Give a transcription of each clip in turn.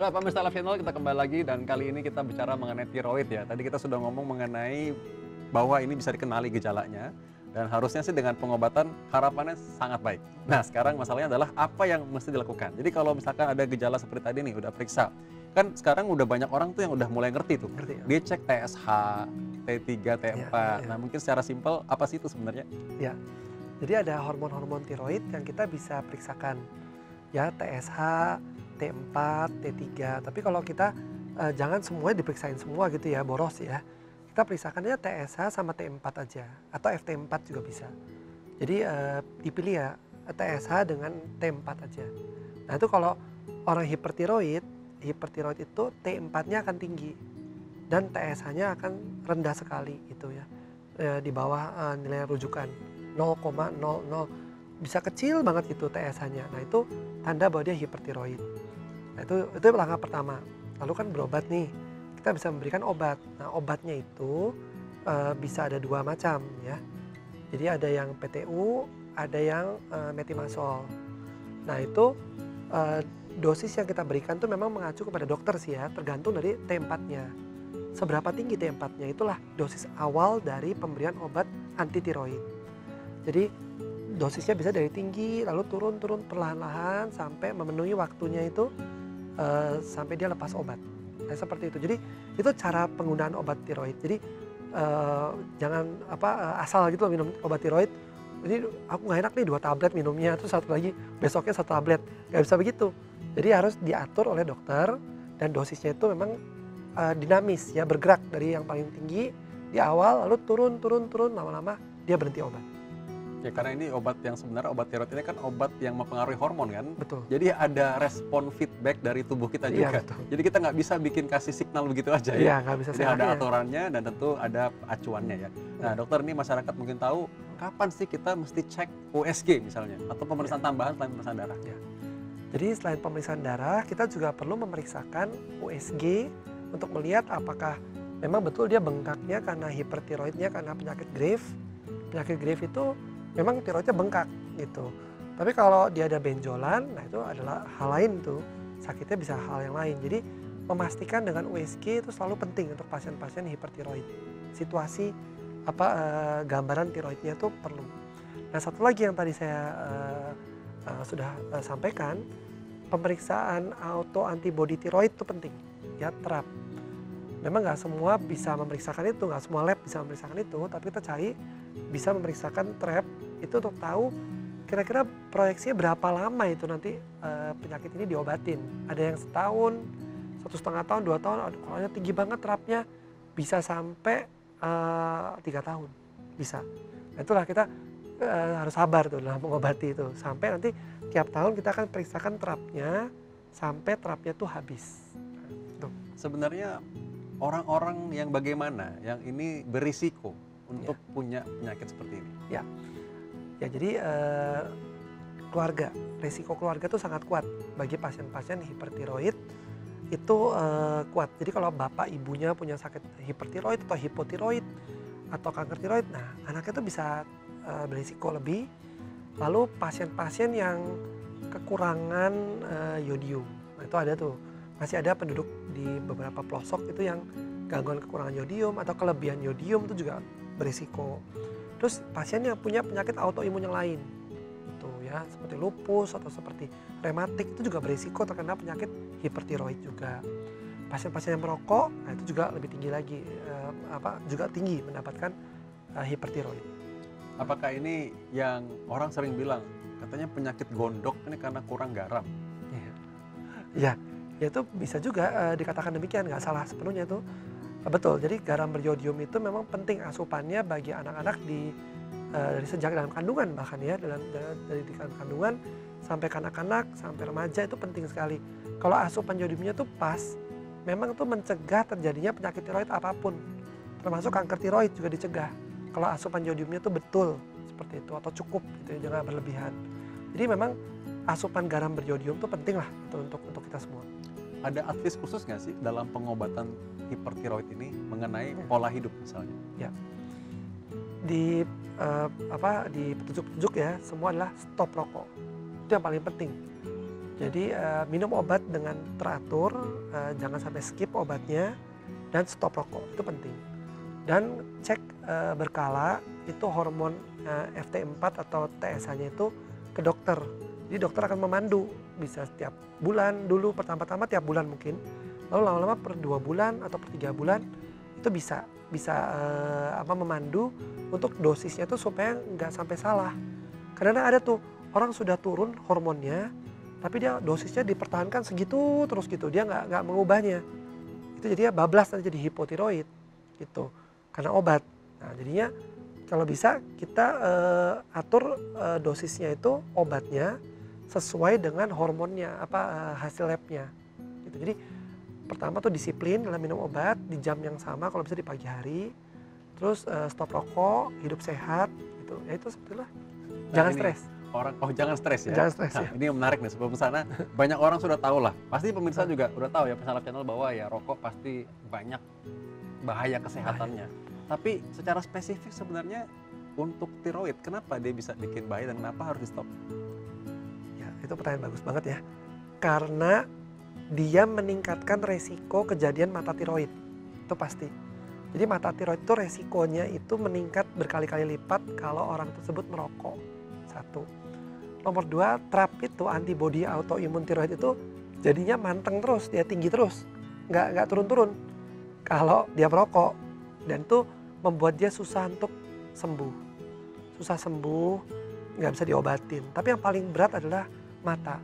Nah, pemirsa Live Channel, kita kembali lagi dan kali ini kita bicara mengenai tiroid ya. Tadi kita sudah ngomong mengenai bahwa ini bisa dikenali gejalanya dan harusnya sih dengan pengobatan harapannya sangat baik. Nah, sekarang masalahnya adalah apa yang mesti dilakukan. Jadi kalau misalkan ada gejala seperti tadi nih, udah periksa. Kan sekarang udah banyak orang tuh yang udah mulai ngerti tuh. Ngerti ya? Dia cek TSH, T3, Ya, T4. ya, Nah, mungkin secara simpel apa sih itu sebenarnya? ya. Jadi ada hormon-hormon tiroid yang kita bisa periksakan. Ya, TSH, T4, T3. Tapi kalau kita jangan semuanya diperiksain semua gitu ya, boros ya. Kita periksakannya TSH sama T4 aja atau FT4 juga bisa. Jadi dipilih ya TSH dengan T4 aja. Nah, itu kalau orang hipertiroid itu T4-nya akan tinggi dan TSH-nya akan rendah sekali gitu ya. Di bawah nilai rujukan 0,00, bisa kecil banget gitu TSH-nya. Nah, itu tanda bahwa dia hipertiroid. Nah, itu langkah pertama. Lalu kan berobat nih, kita bisa memberikan obat. Nah, obatnya itu bisa ada dua macam ya. Jadi ada yang PTU, ada yang metimazol. Nah, itu dosis yang kita berikan tuh memang mengacu kepada dokter sih ya, tergantung dari T4-nya. Seberapa tinggi T4-nya itulah dosis awal dari pemberian obat anti tiroid. Jadi dosisnya bisa dari tinggi lalu turun perlahan-lahan sampai memenuhi waktunya itu sampai dia lepas obat. Nah, seperti itu. Jadi itu cara penggunaan obat tiroid. Jadi jangan asal gitu loh minum obat tiroid. Jadi aku nggak enak nih 2 tablet minumnya, terus satu lagi besoknya 1 tablet. Nggak bisa begitu. Jadi harus diatur oleh dokter dan dosisnya itu memang dinamis ya, bergerak dari yang paling tinggi di awal lalu turun lama-lama dia berhenti obat. Ya karena ini obat yang sebenarnya obat tiroid ini kan obat yang mempengaruhi hormon kan. Betul. Jadi ada respon feedback dari tubuh kita Iya, juga. betul. Jadi kita nggak bisa bikin kasih signal begitu aja ya. Iya, nggak bisa Jadi ada seenaknya. aturannya dan tentu ada acuannya ya. Nah dokter, ini masyarakat mungkin tahu kapan sih kita mesti cek USG misalnya atau pemeriksaan tambahan selain pemeriksaan darah. Ya. Jadi selain pemeriksaan darah, kita juga perlu memeriksakan USG untuk melihat apakah memang betul dia bengkaknya karena hipertiroidnya karena penyakit Graves. Penyakit Graves itu memang tiroidnya bengkak gitu. Tapi kalau dia ada benjolan, nah itu adalah hal lain tuh. Sakitnya bisa hal yang lain. Jadi memastikan dengan USG itu selalu penting untuk pasien-pasien hipertiroid. Situasi gambaran tiroidnya itu perlu. Nah, satu lagi yang tadi saya sudah sampaikan, pemeriksaan auto antibody tiroid itu penting. Ya, TRAP. Memang nggak semua bisa memeriksakan itu, nggak semua lab bisa memeriksakan itu, tapi kita cari bisa memeriksakan TRAP itu untuk tahu kira-kira proyeksinya berapa lama itu nanti penyakit ini diobatin. Ada yang setahun, 1,5 tahun, 2 tahun, kalau tinggi banget TRAP-nya bisa sampai 3 tahun, bisa. Nah, itulah kita harus sabar tuh dalam mengobati itu, sampai nanti tiap tahun kita akan periksakan TRAP-nya sampai TRAP-nya tuh habis. Tuh. Sebenarnya orang-orang yang bagaimana yang ini berisiko untuk punya penyakit seperti ini? Ya, jadi keluarga, risiko keluarga itu sangat kuat bagi pasien-pasien hipertiroid itu kuat. Jadi kalau bapak ibunya punya sakit hipertiroid atau hipotiroid atau kanker tiroid, nah anaknya itu bisa berisiko lebih. Lalu pasien-pasien yang kekurangan yodium, nah itu ada tuh, masih ada penduduk di beberapa pelosok itu yang gangguan kekurangan yodium atau kelebihan yodium itu juga berisiko. Terus pasien yang punya penyakit autoimun yang lain, itu ya seperti lupus atau seperti rematik itu juga berisiko terkena penyakit hipertiroid juga. Pasien-pasien yang merokok, nah itu juga lebih tinggi lagi, juga tinggi mendapatkan hipertiroid. Apakah ini yang orang sering bilang katanya penyakit gondok ini karena kurang garam? Ya itu bisa juga dikatakan demikian, nggak salah sepenuhnya itu. Betul, jadi garam beryodium itu memang penting asupannya bagi anak-anak dari sejak dalam kandungan, bahkan ya dari kandungan sampai kanak-kanak sampai remaja itu penting sekali. Kalau asupan yodiumnya tuh pas, memang itu mencegah terjadinya penyakit tiroid apapun, termasuk kanker tiroid juga dicegah. Kalau asupan yodiumnya tuh betul seperti itu atau cukup gitu ya, jangan berlebihan. Jadi memang asupan garam beryodium itu penting lah untuk kita semua. Ada advice khusus nggak sih dalam pengobatan hipertiroid ini mengenai pola hidup misalnya? Ya, di petunjuk-petunjuk ya semua adalah stop rokok, itu yang paling penting. Jadi minum obat dengan teratur, jangan sampai skip obatnya, dan stop rokok, itu penting. Dan cek berkala itu hormon FT4 atau TSH-nya itu ke dokter. Jadi dokter akan memandu, bisa setiap bulan dulu, pertama-tama tiap bulan mungkin. Lalu lama-lama per 2 bulan atau per 3 bulan itu bisa memandu untuk dosisnya tuh supaya nggak sampai salah. Karena ada tuh orang sudah turun hormonnya, tapi dia dosisnya dipertahankan segitu terus gitu, dia nggak mengubahnya. Itu jadinya bablas, nanti jadi hipotiroid gitu, karena obat. Nah jadinya kalau bisa kita atur dosisnya itu obatnya sesuai dengan hormonnya, hasil labnya. Gitu. Jadi pertama tuh disiplin dalam minum obat di jam yang sama, kalau bisa di pagi hari. Terus stop rokok, hidup sehat, gitu. Ya itu sebetulnya. Jangan stres. Jangan stres ya. Jangan stres ya. Ini yang menarik nih, sebelum sana banyak orang sudah tahu lah. Pasti pemirsa juga udah tahu ya, pesan channel bahwa ya rokok pasti banyak bahaya kesehatannya. Tapi secara spesifik sebenarnya untuk tiroid, kenapa dia bisa bikin bahaya dan kenapa harus di stop? Ya, itu pertanyaan bagus banget ya. Karena dia meningkatkan resiko kejadian mata tiroid. Itu pasti. Jadi mata tiroid itu resikonya itu meningkat berkali-kali lipat kalau orang tersebut merokok. 1. Nomor 2, TRAP itu antibody autoimun tiroid itu jadinya manteng terus, dia tinggi terus. Nggak turun-turun kalau dia merokok. Dan itu membuat dia susah untuk sembuh. Susah sembuh, nggak bisa diobatin. Tapi yang paling berat adalah mata.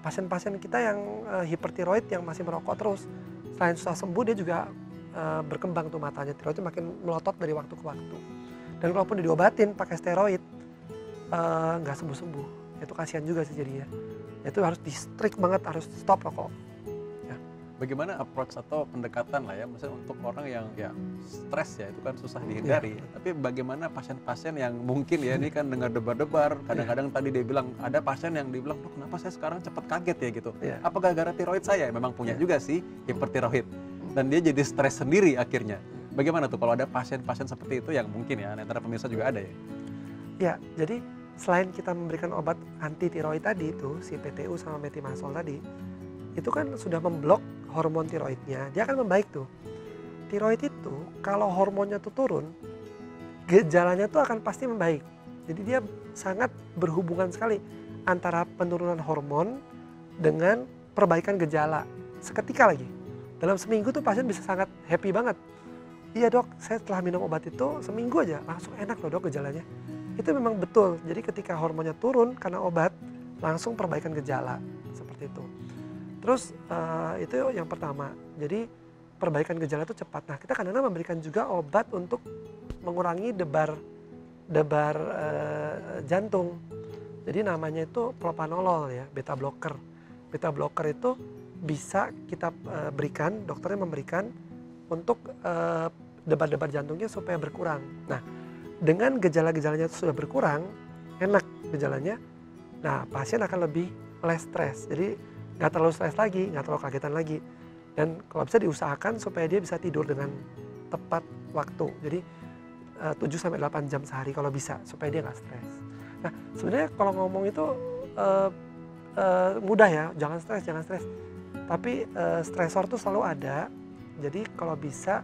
Pasien-pasien kita yang hipertiroid yang masih merokok terus, selain susah sembuh dia juga berkembang tuh matanya, tiroidnya makin melotot dari waktu ke waktu. Dan kalaupun diobatin pakai steroid, nggak sembuh-sembuh. Itu kasihan juga sih jadinya. Itu harus di strict banget, harus stop rokok. Ya. Bagaimana approach atau pendekatan lah ya, misalnya untuk orang yang ya stres ya, itu kan susah dihindari. Ya. Tapi bagaimana pasien-pasien yang mungkin ya ini kan dengar debar-debar, kadang-kadang tadi dia bilang ada pasien yang dibilang, "Dok, kenapa saya sekarang cepat kaget ya gitu?" Ya. Apa gara-gara tiroid saya? Memang punya juga sih hipertiroid. Dan dia jadi stres sendiri akhirnya. Bagaimana tuh kalau ada pasien-pasien seperti itu yang mungkin ya, antara pemirsa juga ada ya? Ya, jadi selain kita memberikan obat anti tiroid tadi itu, si PTU sama metimazol tadi, itu kan sudah memblok hormon tiroidnya, dia akan membaik tuh. Tiroid itu kalau hormonnya tuh turun, gejalanya tuh akan pasti membaik. Jadi dia sangat berhubungan sekali antara penurunan hormon dengan perbaikan gejala. Seketika lagi. Dalam seminggu tuh pasien bisa sangat happy banget. Iya dok, saya setelah minum obat itu seminggu aja langsung enak loh dok gejalanya. Itu memang betul, jadi ketika hormonnya turun karena obat, langsung perbaikan gejala, seperti itu. Terus itu yang pertama, jadi perbaikan gejala itu cepat. Nah kita kadang-kadang memberikan juga obat untuk mengurangi debar jantung. Jadi namanya itu propanolol ya, beta blocker. Beta blocker itu bisa kita berikan, dokternya memberikan untuk debar-debar jantungnya supaya berkurang. Nah, dengan gejala-gejalanya sudah berkurang, enak gejalanya, nah pasien akan lebih less stres. Jadi nggak terlalu stres lagi, nggak terlalu kagetan lagi. Dan kalau bisa diusahakan supaya dia bisa tidur dengan tepat waktu. Jadi 7-8 jam sehari kalau bisa, supaya dia nggak stres. Nah, sebenarnya kalau ngomong itu mudah ya, jangan stres. Tapi stresor tuh selalu ada, jadi kalau bisa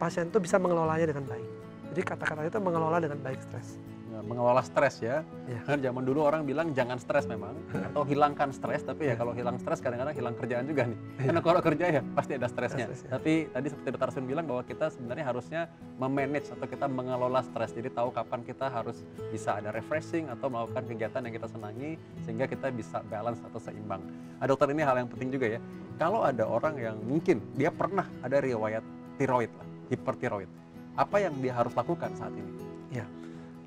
pasien tuh bisa mengelolanya dengan baik. Jadi kata-kata itu mengelola dengan baik stres. Mengelola stres ya. Ya. Kan zaman dulu orang bilang jangan stres memang, atau hilangkan stres, tapi ya kalau hilang stres kadang-kadang hilang kerjaan juga nih. Karena kalau kerja ya pasti ada stresnya. Tapi tadi seperti Dr. Arsun bilang bahwa kita sebenarnya harusnya memanage atau kita mengelola stres. Jadi tahu kapan kita harus bisa ada refreshing atau melakukan kegiatan yang kita senangi sehingga kita bisa balance atau seimbang. Nah, dokter, ini hal yang penting juga ya. Kalau ada orang yang mungkin dia pernah ada riwayat tiroid lah, hipertiroid, apa yang dia harus lakukan saat ini? Ya.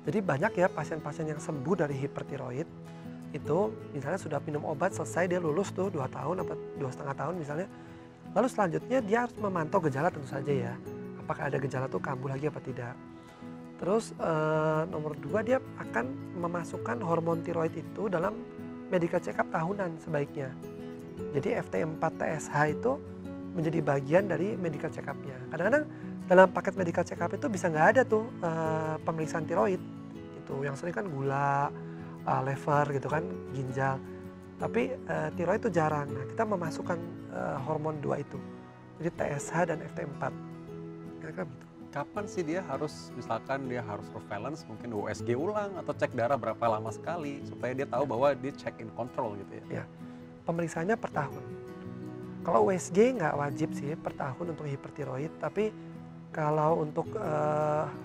Jadi banyak ya pasien-pasien yang sembuh dari hipertiroid itu misalnya sudah minum obat selesai, dia lulus tuh 2 tahun atau 2,5 tahun misalnya. Lalu selanjutnya dia harus memantau gejala tentu saja ya. Apakah ada gejala tuh kambuh lagi apa tidak. Terus nomor 2 dia akan memasukkan hormon tiroid itu dalam medical check up tahunan sebaiknya. Jadi FT4 TSH itu menjadi bagian dari medical check up-nya. Kadang-kadang dalam paket medical check up itu bisa nggak ada tuh pemeriksaan tiroid gitu. Yang sering kan gula, lever gitu kan, ginjal. Tapi tiroid itu jarang. Nah, kita memasukkan hormon dua itu. Jadi TSH dan FT4. Kira-kira begitu. Kapan sih dia harus, misalkan dia harus surveillance, mungkin USG ulang atau cek darah berapa lama sekali supaya dia tahu bahwa dia check in control gitu ya? Ya, pemeriksaannya per tahun. Kalau USG nggak wajib sih per tahun untuk hipertiroid, tapi kalau untuk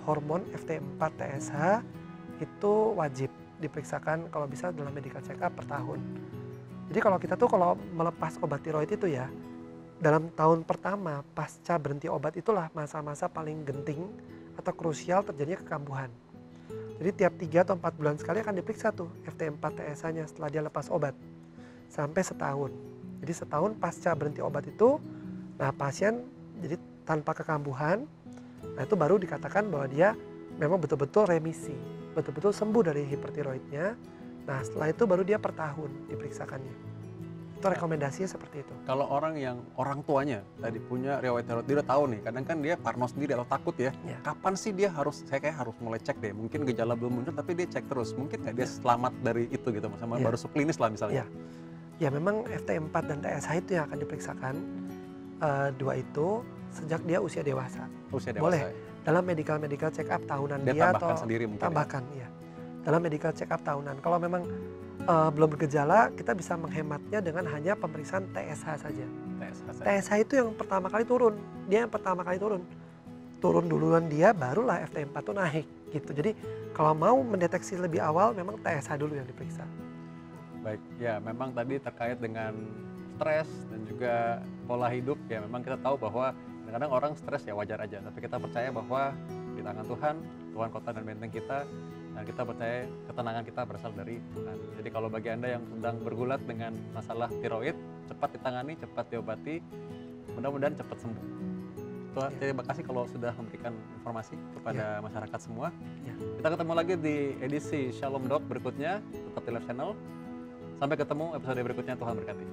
hormon FT4 TSH itu wajib diperiksakan kalau bisa dalam medical check up per tahun. Jadi kalau kita tuh kalau melepas obat tiroid itu ya, dalam tahun pertama pasca berhenti obat itulah masa-masa paling genting atau krusial terjadinya kekambuhan. Jadi tiap 3 atau 4 bulan sekali akan diperiksa tuh FT4 TSH-nya setelah dia lepas obat sampai setahun. Jadi setahun pasca berhenti obat itu, nah pasien jadi tanpa kekambuhan, nah itu baru dikatakan bahwa dia memang betul-betul remisi, betul-betul sembuh dari hipertiroidnya. Nah setelah itu baru dia per tahun diperiksakannya. Itu rekomendasinya seperti itu. Kalau orang yang orang tuanya tadi punya riwayat tiroid, dia udah tahu nih, kadang kan dia parno sendiri atau takut ya. Ya. Kapan sih dia harus, saya kayak harus mulai cek deh, mungkin gejala belum muncul tapi dia cek terus, mungkin nggak dia selamat dari itu gitu, sama baru subklinis lah misalnya. Ya memang FT4 dan TSH itu yang akan diperiksakan, dua itu sejak dia usia dewasa. Usia dewasa. Boleh Ya. dalam medical check up tahunan Dia dia tambahkan atau sendiri mungkin tambahkan ya. Dalam medical check up tahunan. Kalau memang belum bergejala, kita bisa menghematnya dengan hanya pemeriksaan TSH saja. TSH itu yang pertama kali turun, dia yang pertama kali turun duluan dia, barulah FT4 itu naik gitu. Jadi kalau mau mendeteksi lebih awal, memang TSH dulu yang diperiksa. Baik, ya memang tadi terkait dengan stres dan juga pola hidup, ya memang kita tahu bahwa kadang-kadang orang stres ya wajar aja, tapi kita percaya bahwa di tangan Tuhan, Tuhan kota dan benteng kita, dan kita percaya ketenangan kita berasal dari Tuhan. Jadi kalau bagi Anda yang sedang bergulat dengan masalah tiroid, cepat ditangani, cepat diobati, mudah-mudahan cepat sembuh. Tuhan, terima kasih kalau sudah memberikan informasi kepada masyarakat semua. Kita ketemu lagi di edisi Shalom Doc berikutnya, tetap di Live Channel. Sampai ketemu episode berikutnya, Tuhan berkati.